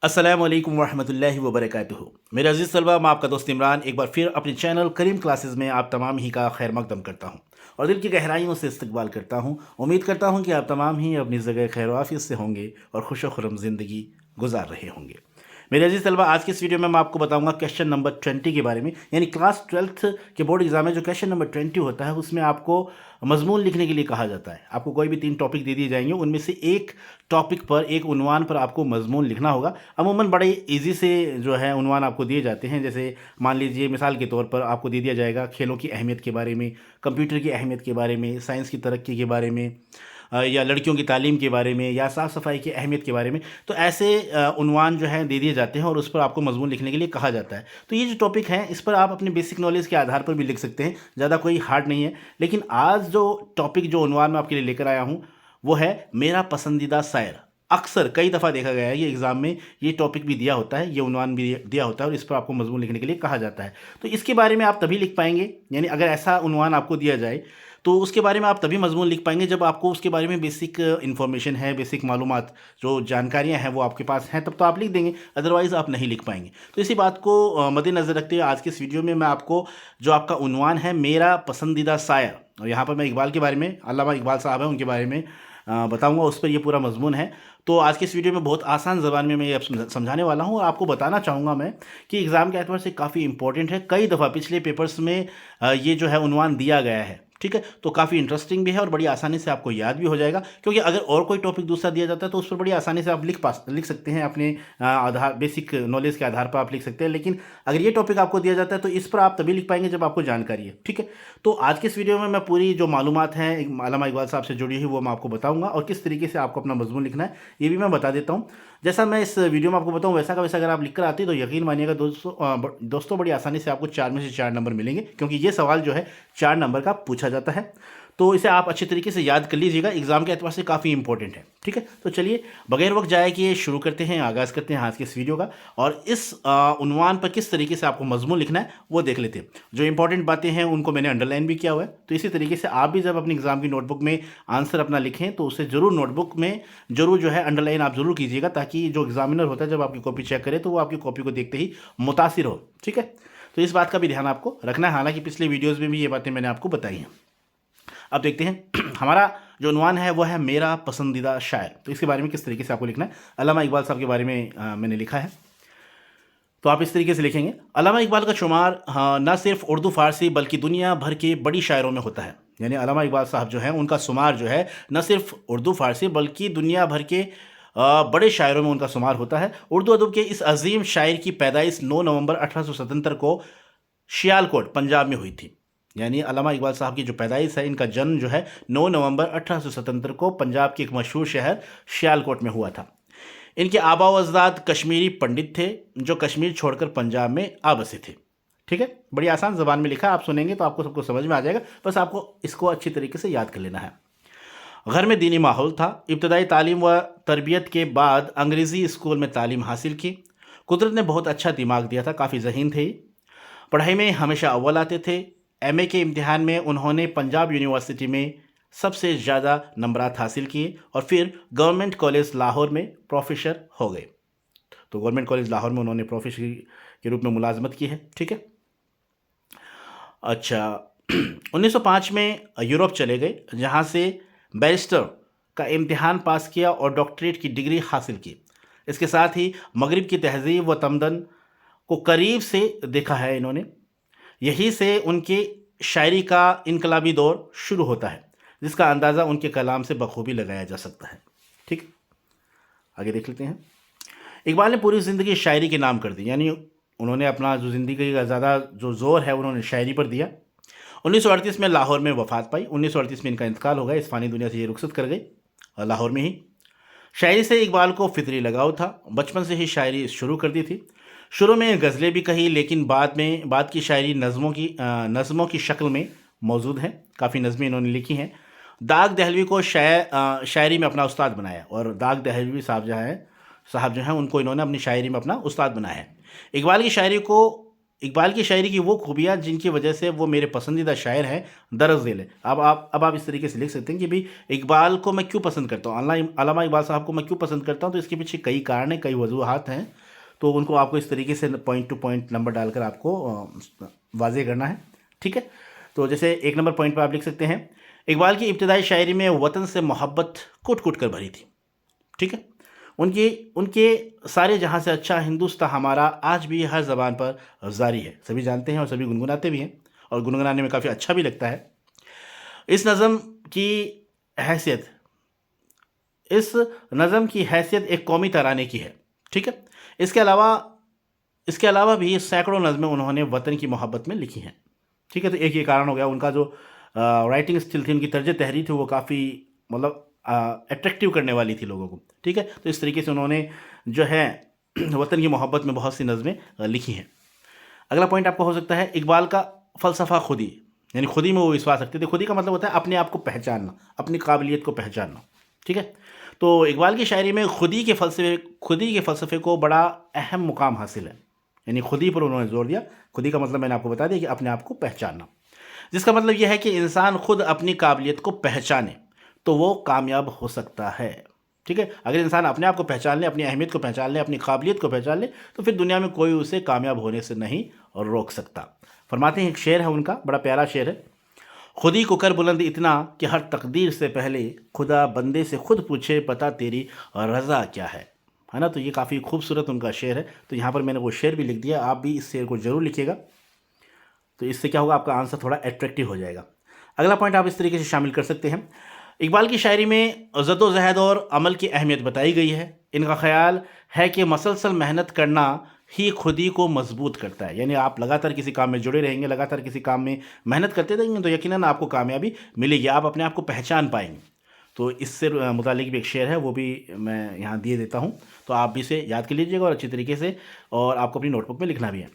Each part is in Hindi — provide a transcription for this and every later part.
अस्सलामु अलैकुम वरहमतुल्लाहि वबरकातुहू। मेरे अजीज़ तलबा, मैं आपका दोस्त इमरान एक बार फिर अपने चैनल करीम क्लासेस में आप तमाम ही का खैर मकदम करता हूँ और दिल की गहराइयों से इस्तकबाल करता हूँ। उम्मीद करता हूँ कि आप तमाम ही अपनी जगह खैर वाफियत से होंगे और खुश खुरम ज़िंदगी गुजार रहे होंगे। मेरे अजीज़ तलबा, आज की इस वीडियो में मैं आपको बताऊंगा क्वेश्चन नंबर 20 के बारे में। यानी क्लास 12th के बोर्ड एग्जाम में जो क्वेश्चन नंबर 20 होता है उसमें आपको मजमून लिखने के लिए कहा जाता है। आपको कोई भी 3 टॉपिक दे दिए जाएंगे, उनमें से एक टॉपिक पर, एक उन्वान पर आपको मजमून लिखना होगा। अमूमन बड़े ईजी से जो है उन्वान आपको दिए जाते हैं। जैसे मान लीजिए मिसाल के तौर पर आपको दे दिया जाएगा खेलों की अहमियत के बारे में, कंप्यूटर की अहमियत के बारे में, साइंस की तरक्की के बारे में, या लड़कियों की तालीम के बारे में, या साफ़ सफाई की अहमियत के बारे में। तो ऐसे उन्वान जो है दे दिए जाते हैं और उस पर आपको मजमून लिखने के लिए कहा जाता है। तो ये जो टॉपिक है इस पर आप अपनी बेसिक नॉलेज के आधार पर भी लिख सकते हैं, ज़्यादा कोई हार्ड नहीं है। लेकिन आज जो टॉपिक, जो उन्वान मैं आपके लिए लेकर आया हूँ, वो है मेरा पसंदीदा शायर। अक्सर कई दफ़ा देखा गया है ये एग्ज़ाम में ये टॉपिक भी दिया होता है, ये उन्वान भी दिया होता है और इस पर आपको मजमून लिखने के लिए कहा जाता है। तो इसके बारे में आप तभी लिख पाएंगे, यानी अगर ऐसा उन्वान आपको दिया जाए तो उसके बारे में आप तभी मजमून लिख पाएंगे जब आपको उसके बारे में बेसिक इन्फॉर्मेशन है, बेसिक मालूमात, जो जानकारियां हैं वो आपके पास हैं, तब तो आप लिख देंगे, अदरवाइज़ आप नहीं लिख पाएंगे। तो इसी बात को मद्देनज़र रखते हुए आज के इस वीडियो में मैं आपको जो आपका उन्वान है मेरा पसंदीदा शायर, और यहाँ पर मैं इकबाल के बारे में, अल्लामा इकबाल साहब हैं, उनके बारे में बताऊंगा, उस पर ये पूरा मजमून है। तो आज के इस वीडियो में बहुत आसान ज़बान में मैं ये समझाने वाला हूँ और आपको बताना चाहूँगा मैं कि एग्ज़ाम के एतबार से काफ़ी इंपॉर्टेंट है। कई दफ़ा पिछले पेपर्स में ये जो है उन्वान दिया गया है, ठीक है। तो काफ़ी इंटरेस्टिंग भी है और बड़ी आसानी से आपको याद भी हो जाएगा, क्योंकि अगर और कोई टॉपिक दूसरा दिया जाता है तो उस पर बड़ी आसानी से आप लिख सकते हैं, अपने आधार, बेसिक नॉलेज के आधार पर आप लिख सकते हैं। लेकिन अगर ये टॉपिक आपको दिया जाता है तो इस पर आप तभी लिख पाएंगे जब आपको जानकारी है, ठीक है। तो आज के इस वीडियो में मैं पूरी जो मालूमात हैं अल्लामा इकबाल साहब से जुड़ी हुई वो मैं आपको बताऊंगा और किस तरीके से आपको अपना मजमून लिखना है ये भी मैं बता देता हूँ। जैसा मैं इस वीडियो में आपको बताऊँ वैसा का वैसा अगर आप लिख कर आते हैं तो यकीन मानिएगा दोस्तों बड़ी आसानी से आपको 4 में से 4 नंबर मिलेंगे, क्योंकि ये सवाल जो है 4 नंबर का पूछा जाता है। तो इसे आप अच्छे तरीके से याद कर लीजिएगा, एग्जाम के एतबार से काफ़ी इंपॉर्टेंट है, ठीक है। तो चलिए बगैर वक्त जाए कि शुरू करते हैं, आगाज़ करते हैं आज के इस वीडियो का, और इस उन्वान पर किस तरीके से आपको मजमून लिखना है वो देख लेते हैं। जो इंपॉर्टेंट बातें हैं उनको मैंने अंडरलाइन भी किया हुआ है, तो इसी तरीके से आप भी जब अपनी एग्जाम की नोटबुक में आंसर अपना लिखें तो उसे ज़रूर नोटबुक में ज़रूर जो है अंडरलाइन आप ज़रूर कीजिएगा, ताकि जो एग्जामिनर होता है जब आपकी कॉपी चेक करे तो वो आपकी कॉपी को देखते ही मुतासिर हो, ठीक है। तो इस बात का भी ध्यान आपको रखना है, हालांकि पिछले वीडियोज़ में भी ये बातें मैंने आपको बताई हैं। अब देखते हैं हमारा जो उन्वान है वो है मेरा पसंदीदा शायर। तो इसके बारे में किस तरीके से आपको लिखना है, अल्लामा इकबाल साहब के बारे में मैंने लिखा है, तो आप इस तरीके से लिखेंगे। अल्लामा इकबाल का शुमार न सिर्फ उर्दू फारसी बल्कि दुनिया भर के बड़ी शायरों में होता है। यानी अल्लामा इकबाल साहब जो हैं उनका शुमार जो है न सिर्फ उर्दू फारसी बल्कि दुनिया भर के बड़े शायरों में उनका शुमार होता है। उर्दू अदब के इस अजीम शायर की पैदाइश 9 नवंबर 1877 को शियालकोट पंजाब में हुई थी। यानी अल्लामा इकबाल साहब की जो पैदाइश है, इनका जन्म जो है 9 नवंबर 1877 को पंजाब के एक मशहूर शहर शियालकोट में हुआ था। इनके आबा व अजदाद कश्मीरी पंडित थे जो कश्मीर छोड़कर पंजाब में आ बसे थे, ठीक है। बड़ी आसान ज़बान में लिखा है, आप सुनेंगे तो आपको सबको समझ में आ जाएगा, बस आपको इसको अच्छी तरीके से याद कर लेना है। घर में दीनी माहौल था। इब्तदाई तालीम व तरबियत के बाद अंग्रेज़ी स्कूल में तालीम हासिल की। कुदरत ने बहुत अच्छा दिमाग दिया था, काफ़ी ज़हीन थे, पढ़ाई में हमेशा अव्वल आते थे। एमए के इम्तिहान में उन्होंने पंजाब यूनिवर्सिटी में सबसे ज़्यादा नंबरात हासिल किए और फिर गवर्नमेंट कॉलेज लाहौर में प्रोफेसर हो गए। तो गवर्नमेंट कॉलेज लाहौर में उन्होंने प्रोफेसर के रूप में मुलाजमत की है, ठीक है। अच्छा 1905 में यूरोप चले गए, जहाँ से बैरिस्टर का इम्तिहान पास किया और डॉक्टरेट की डिग्री हासिल की। इसके साथ ही मगरिब की तहजीब व तमदन को करीब से देखा है इन्होंने। यहीं से उनकी शायरी का इनकलाबी दौर शुरू होता है, जिसका अंदाज़ा उनके कलाम से बखूबी लगाया जा सकता है, ठीक। आगे देख लेते हैं। इकबाल ने पूरी ज़िंदगी शायरी के नाम कर दी, यानी उन्होंने अपना जो ज़िंदगी का ज़्यादा जो ज़ोर है उन्होंने शायरी पर दिया। 1938 में लाहौर में वफ़ात पाई। 1938 में इनका इंतकाल हो गया, इस फ़ानी दुनिया से ये रुखसत कर गई लाहौर में ही। शायरी से इकबाल को फितरी लगाव था, बचपन से ही शायरी शुरू कर दी थी। शुरू में गज़लें भी कही, लेकिन बाद की शायरी नज़मों की शक्ल में मौजूद हैं। काफ़ी नज़में इन्होंने लिखी हैं। दाग दहलवी को शायरी में अपना उस्ताद बनाया, और दाग दहलवी साहब जो हैं उनको इन्होंने अपनी शायरी में अपना उस्ताद बनाया है। इकबाल की शायरी को इकबाल की शायरी की वो खूबियाँ जिनकी वजह से वो मेरे पसंदीदा शायर हैं दरअज़ दिल है। अब आप इस तरीके से लिख सकते हैं कि भाई इकबाल को मैं क्यों पसंद करता हूँ, अल्लामा इकबाल साहब को मैं क्यों पसंद करता हूँ, तो इसके पीछे कई कारण हैं, कई वजूहात हैं। तो उनको आपको इस तरीके से पॉइंट टू पॉइंट नंबर डालकर आपको वाज़ेह करना है। ठीक है, तो जैसे 1 नंबर पॉइंट पर आप लिख सकते हैं, इकबाल की इब्तदाई शायरी में वतन से मोहब्बत कूट कूट कर भरी थी। ठीक है, उनके उनके सारे जहाँ से अच्छा हिंदुस्तान हमारा आज भी हर ज़बान पर जारी है, सभी जानते हैं और सभी गुनगुनाते भी हैं, और गुनगुनाने में काफ़ी अच्छा भी लगता है। इस नज़म की हैसियत इस नज़म की हैसियत एक कौमी तराने की है। ठीक है, इसके अलावा इसके अलावा भी सैकड़ों नज़में उन्होंने वतन की मोहब्बत में लिखी हैं। ठीक है, तो एक ये कारण हो गया, उनका जो राइटिंग स्किल थी, उनकी तर्ज तहरीर थी, वो काफ़ी मतलब अट्रैक्टिव करने वाली थी लोगों को। ठीक है, तो इस तरीके से उन्होंने जो है वतन की मोहब्बत में बहुत सी नज़में लिखी हैं। अगला पॉइंट आपका हो सकता है इकबाल का फ़लसफ़ा खुदी, यानी खुदी में वो विश्वास रखते थे। खुदी का मतलब होता है अपने आप को पहचानना, अपनी काबिलियत को पहचानना। ठीक है, तो इकबाल की शायरी में खुदी के फ़लसफ़े को बड़ा अहम मुकाम हासिल है, यानी खुदी पर उन्होंने जोर दिया। खुदी का मतलब मैंने आपको बता दिया कि अपने आप को पहचानना, जिसका मतलब यह है कि इंसान खुद अपनी काबिलियत को पहचाने तो वो कामयाब हो सकता है। ठीक है, अगर इंसान अपने आप को पहचान ले, अपनी अहमियत को पहचान ले, अपनी काबिलियत को पहचान ले, तो फिर दुनिया में कोई उसे कामयाब होने से नहीं रोक सकता। फरमाते हैं, एक शेर है उनका, बड़ा प्यारा शेर है, खुदी को कर बुलंद इतना कि हर तकदीर से पहले खुदा बंदे से खुद पूछे पता तेरी रज़ा क्या है ना। तो ये काफ़ी खूबसूरत उनका शेर है। तो यहाँ पर मैंने वो शेर भी लिख दिया, आप भी इस शेर को ज़रूर लिखिएगा, तो इससे क्या होगा, आपका आंसर थोड़ा अट्रैक्टिव हो जाएगा। अगला पॉइंट आप इस तरीके से शामिल कर सकते हैं, इकबाल की शायरी में जद्दोजहद और अमल की अहमियत बताई गई है। इनका ख्याल है कि मसलसल मेहनत करना ही खुदी को मजबूत करता है, यानी आप लगातार किसी काम में जुड़े रहेंगे, लगातार किसी काम में मेहनत करते रहेंगे, तो यकीनन आपको कामयाबी मिलेगी, आप अपने आप को पहचान पाएंगे। तो इससे मुतालिक भी एक शेर है, वो भी मैं यहाँ दिए देता हूँ, तो आप भी इसे याद कर लीजिएगा और अच्छी तरीके से, और आपको अपनी नोटबुक में लिखना भी है।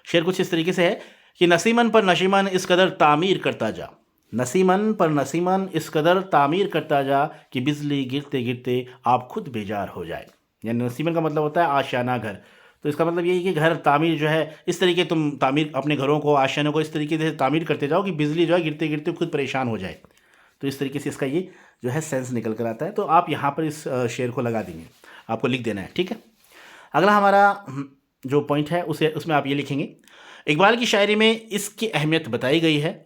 शेर कुछ इस तरीके से है कि नसीमन पर नशीमन इस कदर तामीर करता जा, नसीमन पर नसीमन इस कदर तामीर करता जा कि बिजली गिरते गिरते आप खुद बेजार हो जाए। यानी नसीमन का मतलब होता है आशियाना घर, तो इसका मतलब यही कि घर तामीर जो है, इस तरीके तुम तामीर अपने घरों को, आशियानों को इस तरीके से तामीर करते जाओ कि बिजली जो है गिरते गिरते खुद परेशान हो जाए। तो इस तरीके से इसका ये जो है सेंस निकल कर आता है। तो आप यहाँ पर इस शेर को लगा देंगे, आपको लिख देना है। ठीक है, अगला हमारा जो पॉइंट है उसमें आप ये लिखेंगे, इकबाल की शायरी में इसकी अहमियत बताई गई है।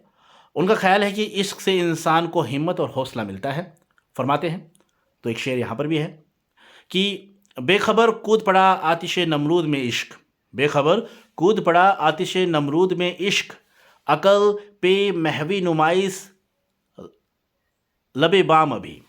उनका ख्याल है कि इश्क से इंसान को हिम्मत और हौसला मिलता है। फरमाते हैं, तो एक शेर यहाँ पर भी है कि बेखबर कूद पड़ा आतिश नमरूद में इश्क, बेखबर कूद पड़ा आतिश नमरूद में इश्क, अकल पे महवी नुमाइश लबे बाम अभी।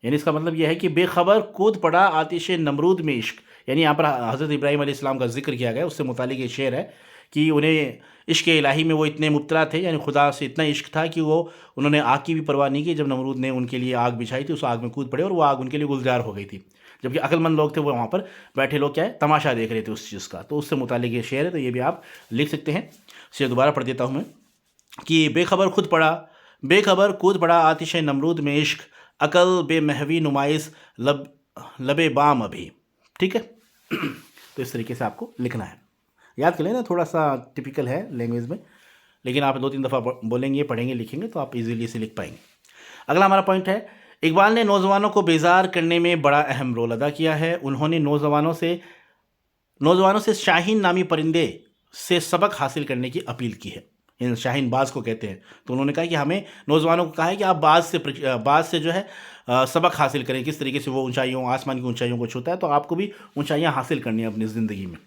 यानी इसका मतलब यह है कि बेखबर कूद पड़ा आतिश नमरूद में इश्क, यानी यहाँ पर हज़रत इब्राहीम अलैहिस्सलाम का जिक्र किया गया, उससे मुतालिक ये शेर है कि उन्हें इश्क इलाही में वो इतने मुब्तला थे, यानी खुदा से इतना इश्क था कि वो उन्होंने आग की भी परवाह नहीं की। जब नमरूद ने उनके लिए आग बिछाई थी, उस आग में कूद पड़े और वो आग उनके लिए गुलजार हो गई थी, जबकि अक्लमंद लोग थे वो वहाँ पर बैठे लोग क्या है, तमाशा देख रहे थे उस चीज़ का। तो उससे मुतालिक ये शेर है, तो ये भी आप लिख सकते हैं। शेर दोबारा पढ़ देता हूँ मैं कि बेखबर कूद पड़ा आतिश नमरूद में इश्क, अकल बेमहवी नुमाइश लबे बाम अभी। ठीक है, तो इस तरीके से आपको लिखना है, याद कर लेना, थोड़ा सा टिपिकल है लैंग्वेज में, लेकिन आप 2-3 दफ़ा बोलेंगे, पढ़ेंगे, लिखेंगे तो आप इजीली इसे लिख पाएंगे। अगला हमारा पॉइंट है, इकबाल ने नौजवानों को बेजार करने में बड़ा अहम रोल अदा किया है। उन्होंने नौजवानों से शाहीन नामी परिंदे से सबक हासिल करने की अपील की है। इन शाहीन बाज को कहते हैं, तो उन्होंने कहा कि हमें नौजवानों को कहा है कि आप बाज से जो है सबक हासिल करें, किस तरीके से वो ऊंचाइयों, आसमान की ऊंचाइयों को छूता है, तो आपको भी ऊंचाइयां हासिल करनी है अपनी ज़िंदगी में।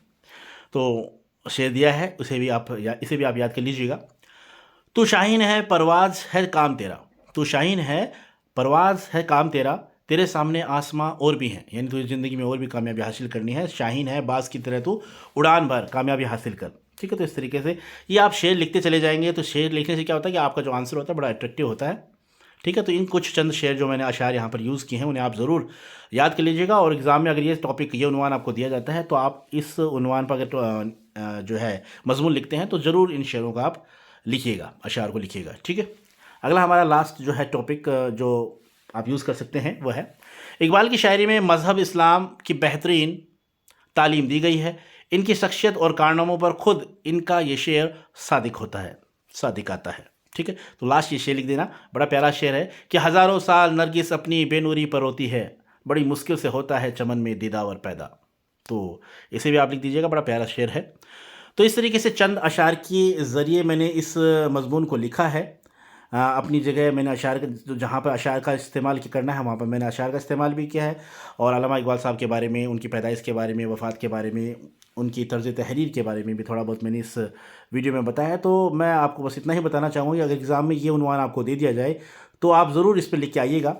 तो शेर दिया है, इसे भी आप याद कर लीजिएगा। तू शाहीन है परवाज़ है काम तेरा, तू शाहीन है परवाज़ है काम तेरा, तेरे सामने आसमां और भी हैं, यानी तुझे ज़िंदगी में और भी कामयाबी हासिल करनी है। शाहीन है बाज की तरह तू उड़ान भर, कामयाबी हासिल कर। ठीक है, तो इस तरीके से ये आप शेर लिखते चले जाएंगे, तो शेर लिखने से क्या होता है कि आपका जो आंसर होता है बड़ा अट्रैक्टिव होता है। ठीक है, तो इन कुछ चंद शेर जो मैंने अशार यहाँ पर यूज़ किए हैं उन्हें आप ज़रूर याद कर लीजिएगा, और एग्ज़ाम में अगर ये टॉपिक, ये उन्वान आपको दिया जाता है, तो आप इस उन्वान पर अगर जो है मजमून लिखते हैं तो ज़रूर इन शेरों का आप लिखिएगा, अशार को लिखिएगा। ठीक है, अगला हमारा लास्ट जो है टॉपिक जो आप यूज़ कर सकते हैं वो है, इकबाल की शायरी में मज़हब इस्लाम की बेहतरीन तालीम दी गई है। इनकी शख्सियत और कारनामों पर खुद इनका ये शेर सादिक होता है, सादिक आता है। ठीक है, तो लास्ट ये शेर लिख देना, बड़ा प्यारा शेर है कि हज़ारों साल नरगिस अपनी बेनूरी पर रोती है, बड़ी मुश्किल से होता है चमन में दीदावर पैदा। तो इसे भी आप लिख दीजिएगा, बड़ा प्यारा शेर है। तो इस तरीके से चंद अशार के ज़रिए मैंने इस मज़मून को लिखा है। अपनी जगह मैंने अशार का, जहाँ पर अशार का इस्तेमाल करना है वहाँ पर मैंने अशार का इस्तेमाल भी किया है, और अल्लामा इकबाल साहब के बारे में, उनकी पैदाइश के बारे में, वफ़ात के बारे में, उनकी तर्ज़ तहरीर के बारे में भी थोड़ा बहुत मैंने इस वीडियो में बताया है। तो मैं आपको बस इतना ही बताना चाहूँगा कि अगर एग्ज़ाम में ये उन्वान आपको दे दिया जाए तो आप ज़रूर इस पर लिख के आइएगा।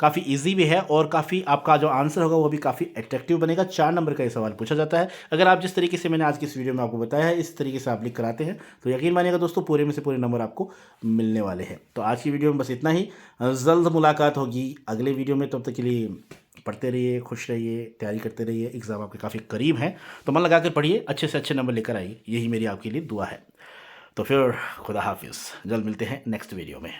काफ़ी इजी भी है और काफ़ी आपका जो आंसर होगा वो भी काफ़ी अट्रैक्टिव बनेगा। 4 नंबर का ये सवाल पूछा जाता है। अगर आप जिस तरीके से मैंने आज की इस वीडियो में आपको बताया है इस तरीके से आप लिख कर आते हैं तो यकीन मानिएगा दोस्तों, पूरे में से पूरे नंबर आपको मिलने वाले हैं। तो आज की वीडियो में बस इतना ही। जल्द मुलाकात होगी अगले वीडियो में, तब तक के लिए पढ़ते रहिए, खुश रहिए, तैयारी करते रहिए। एग्ज़ाम आपके काफ़ी करीब हैं तो मन लगा कर पढ़िए, अच्छे से अच्छे नंबर लेकर आइए, यही मेरी आपके लिए दुआ है। तो फिर खुदा हाफिज़, जल्द मिलते हैं नेक्स्ट वीडियो में।